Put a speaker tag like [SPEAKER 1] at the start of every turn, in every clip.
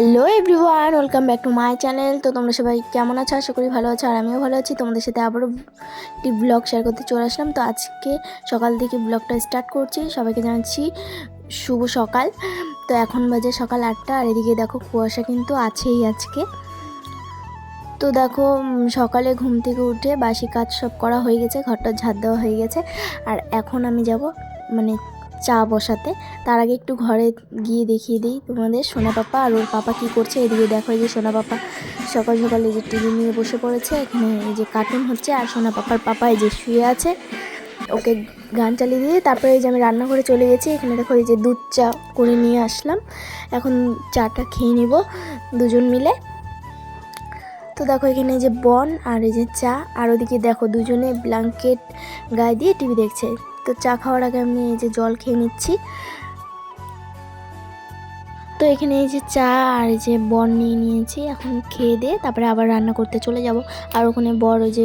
[SPEAKER 1] Hello everyone, welcome back to my channel. তো তোমরা সবাই কেমন আছো? আশা করি ভালো আছো, আর আমিও ভালো আছি। তোমাদের সাথে আবারও একটি ব্লগ শেয়ার করতে চলে আসলাম। তো আজকে সকাল থেকে ব্লগটা স্টার্ট করছি। সবাইকে জানাচ্ছি শুভ সকাল। তো এখন বাজে সকাল 8টা, আর এদিকে দেখো কুয়াশা কিন্তু আছেই আজকে। তো দেখো সকালে ঘুম থেকে উঠে বাসি কাজ সব করা হয়ে গেছে, ঘরটা ঝাড় দেওয়া হয়ে গেছে। আর এখন আমি যাব মানে চা বসাতে। তার আগে একটু ঘরে গিয়ে দেখিয়ে দিই তোমাদের সোনা পাপা আর ওর পাপা কি করছে। এদিকে দেখো এই যে সোনা পাপা সকাল সকালে যে টিভি নিয়ে বসে পড়েছে, এখানে এই যে কার্টুন হচ্ছে, আর সোনা পাপার পাপা এই যে শুয়ে আছে, ওকে গান চালিয়ে দিয়ে তারপরে এই যে আমি রান্নাঘরে চলে গেছি। এখানে দেখো এই যে দুধ চা করে নিয়ে আসলাম, এখন চাটা খেয়ে নিব দুজন মিলে। তো দেখো এখানে এই যে বন আর এই যে চা, আর ওদিকে দেখো দুজনে ব্ল্যাঙ্কেট গায়ে দিয়ে টিভি দেখছে। তো চা খাওয়ার আগে আমি এই যে জল খেয়ে নিচ্ছি। তো এখানে এই যে চা আর এই যে বন নিয়ে নিয়েছি, এখন খেয়ে দিয়ে তারপরে আবার রান্না করতে চলে যাব। আর ওখানে বর ওই যে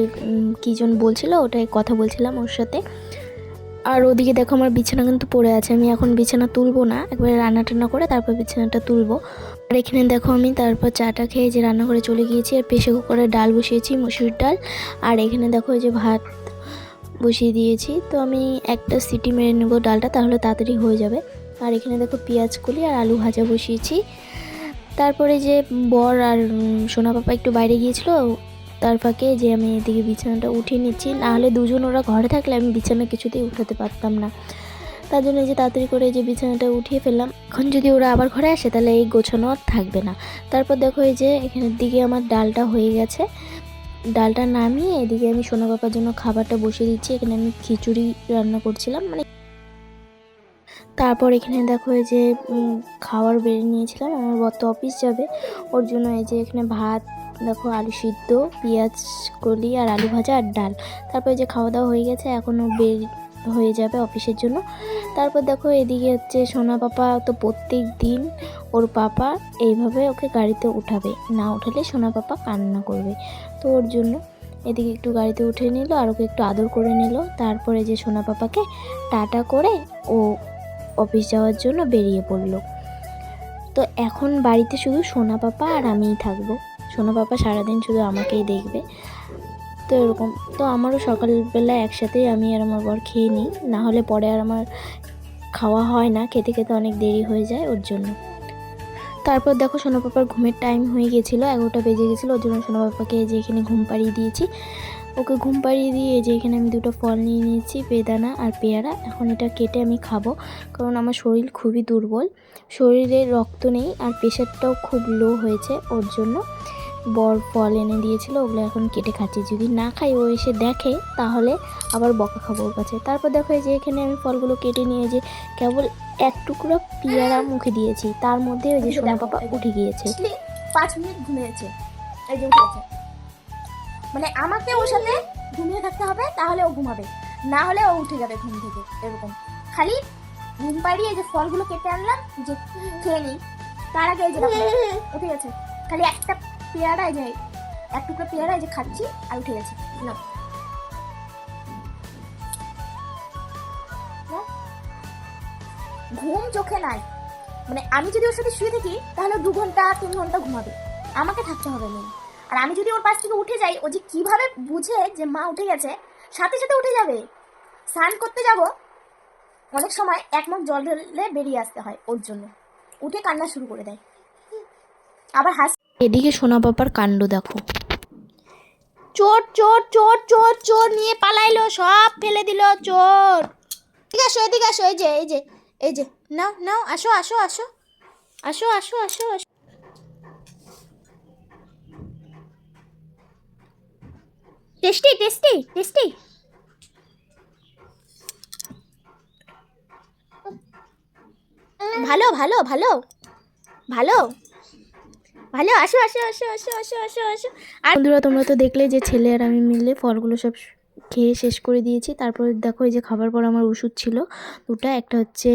[SPEAKER 1] কী জন বলছিল ওটাই কথা বলছিলাম ওর সাথে। আর ওদিকে দেখো আমার বিছানা কিন্তু পড়ে আছে, আমি এখন বিছানা তুলবো না, একবারে রান্না টান্না করে তারপর বিছানাটা তুলবো। আর এখানে দেখো আমি তারপর চাটা খেয়ে যে রান্না করে চলে গিয়েছি, আর প্রেসার কুকারে ডাল বসিয়েছি, মুসুরির ডাল। আর এখানে দেখো এই যে ভাত বসিয়ে দিয়েছি। তো আমি একটা সিটি মেরে নেব ডালটা, তাহলে তাড়াতাড়ি হয়ে যাবে। আর এখানে দেখো পেঁয়াজ কলি আর আলু ভাজা বসিয়েছি। তারপরে যে বর আর সোনা পাপা একটু বাইরে গিয়েছিল, তার ফাঁকে যে আমি এদিকে বিছানাটা উঠিয়ে নিচ্ছি। নাহলে দুজন ওরা ঘরে থাকলে আমি বিছানা কিছুতেই উঠাতে পারতাম না, তার জন্য যে তাড়াতাড়ি করে যে বিছানাটা উঠিয়ে ফেললাম। এখন যদি ওরা আবার ঘরে আসে তাহলে এই গোছানো আর থাকবে না। তারপর দেখো এই যে এখানের দিকে আমার ডালটা হয়ে গেছে, ডালটা নামিয়ে এদিকে আমি সোনা পাপার জন্য খাবারটা বসিয়ে দিচ্ছি। এখানে আমি খিচুড়ি রান্না করছিলাম মানে। তারপর এখানে দেখো এই যে খাবার বেড়ে নিয়েছিলাম, আমার বর তো অফিস যাবে, ওর জন্য এই যে এখানে ভাত দেখো, আলু সিদ্ধ, পেঁয়াজ কলি আর আলু ভাজা আর ডাল। তারপর এই যে খাওয়া দাওয়া হয়ে গেছে, এখনও বের হয়ে যাবে অফিসের জন্য। তারপর দেখো এদিকে হচ্ছে সোনা পাপা তো প্রত্যেক দিন ওর পাপা এইভাবে ওকে গাড়িতে উঠাবে, না উঠালে সোনা পাপা কান্না করবে। তো ওর জন্য এদিকে একটু গাড়িতে উঠে নিল আর ওকে একটু আদর করে নিল। তারপরে যে সোনা পাপাকে টাটা করে ও অফিস যাওয়ার জন্য বেরিয়ে পড়লো। তো এখন বাড়িতে শুধু সোনা পাপা আর আমিই থাকবো। সোনা পাপা সারাদিন শুধু আমাকেই দেখবে। তো এরকম, তো আমারও সকালবেলা একসাথেই আমি আর আমার বর খেয়ে নিই, না হলে পরে আর আমার খাওয়া হয় না, খেতে খেতে অনেক দেরি হয়ে যায় ওর জন্য। তারপর দেখো সোনা পাপার ঘুমের টাইম হয়ে গেছিলো, 11টা বেজে গেছিলো, ওর জন্য সোনা পাপাকে যে এখানে ঘুম পাড়িয়ে দিয়েছি। ওকে ঘুম পাড়িয়ে দিয়ে যে এখানে আমি দুটো ফল নিয়ে নিয়েছি, বেদানা আর পেয়ারা। এখন এটা কেটে আমি খাবো, কারণ আমার শরীর খুবই দুর্বল, শরীরে রক্ত নেই আর প্রেশারটাও খুব লো হয়েছে। ওর জন্য বর ফল এনে দিয়েছিল, ওগুলো এখন কেটে খাচ্ছি। যদি না খাই ও এসে দেখে তাহলে আবার বকা খাবো ওর কাছে। তারপর দেখো যে এখানে আমি ফলগুলো কেটে নিয়ে যে কেবল এক টুকরো পেয়ারা মুখে দিয়েছি, তার মধ্যে ওই যে সোনা পাপা উঠে গিয়েছে।
[SPEAKER 2] 5 মিনিট ঘুমিয়েছে, এই যে উঠেছে। মানে আমাকে ওর সাথে ঘুমিয়ে থাকতে হবে, তাহলে ও ঘুমাবে, না হলে ও উঠে যাবে ঘুম থেকে। এরকম খালি ঘুম পাড়িয়ে যে ফলগুলো কেটে আনলাম যে খেয়ে নিই, তার আগে এই যে উঠে গেছে। খালি একটা পেয়ারা, এই যে এক টুকরো পেয়ারা এই যে খাচ্ছি আর উঠে গেছে। না ঘুম চোখে নাই, মানে আমি যদি ওর সাথে শুয়ে থাকি তাহলে 2 ঘন্টা 3 ঘন্টা ঘুমাবে, আমাকে থাকতে হবে না। আর আমি যদি ওর পাশ থেকে উঠে যাই, ও যে কিভাবে বুঝে যে মা উঠে গেছে, সাথে সাথে উঠে যাবে। স্নান করতে যাব, অনেক সময় 1 মগ জল ঢেলে বেরিয়ে আসতে হয় ওর জন্য, উঠে কান্না শুরু করে দেয়, আবার
[SPEAKER 1] এদিকে সোনা পাপার কাণ্ড দেখো, চোর চোর চোর চোর চোর নিয়ে পালাইলো, সব ফেলে দিল চোর। ঠিক আছে এদিকে আসো, এই যে এই যে এই যে নাও নাও, আসো আসো আসো আসো আসো আসো আসো। টেস্টি টেস্টি টেস্টি, ভালো ভালো ভালো ভালো ভালো, আসো আসো আসো আসো আসো আসো আসো। আর বন্ধুরা তোমরা তো দেখলে যে ছেলে আর আমি মিলে ফলগুলো সব খেয়ে শেষ করে দিয়েছি। তারপর দেখো এই যে খাবার পর আমার ওষুধ ছিল দুটো, একটা হচ্ছে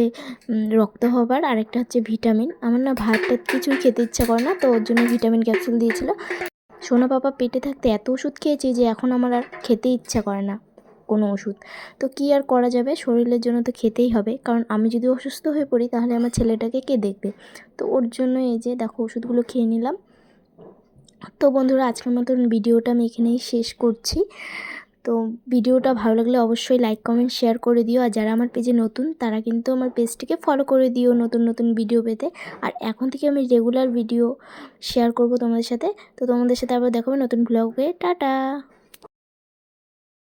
[SPEAKER 1] রক্ত হবার আর একটা হচ্ছে ভিটামিন। আমার না ভাতটা কিছুই খেতে ইচ্ছা করে না, তো ওর জন্য ভিটামিন ক্যাপসুল দিয়েছিল। সোনা পাপা পেটে থাকতে এত ওষুধ খেয়েছি যে এখন আমার আর খেতে ইচ্ছা করে না, কোনো ওষুধ। তো কী আর করা যাবে, শরীরের জন্য তো খেতেই হবে, কারণ আমি যদি অসুস্থ হয়ে পড়ি তাহলে আমার ছেলেটাকে কে দেখবে। তো ওর জন্য এই যে দেখো ওষুধগুলো খেয়ে নিলাম। তো বন্ধুরা, আজকের মতন ভিডিওটা আমি এখানেই শেষ করছি। তো ভিডিওটা ভালো লাগলে অবশ্যই লাইক কমেন্ট শেয়ার করে দিও। আর যারা আমার পেজে নতুন তারা কিন্তু আমার পেজটিকে ফলো করে দিও নতুন নতুন ভিডিও পেতে। আর এখন থেকে আমি রেগুলার ভিডিও শেয়ার করব তোমাদের সাথে। তো তোমাদের সাথে আবার দেখাবো নতুন ব্লগে। টাটা।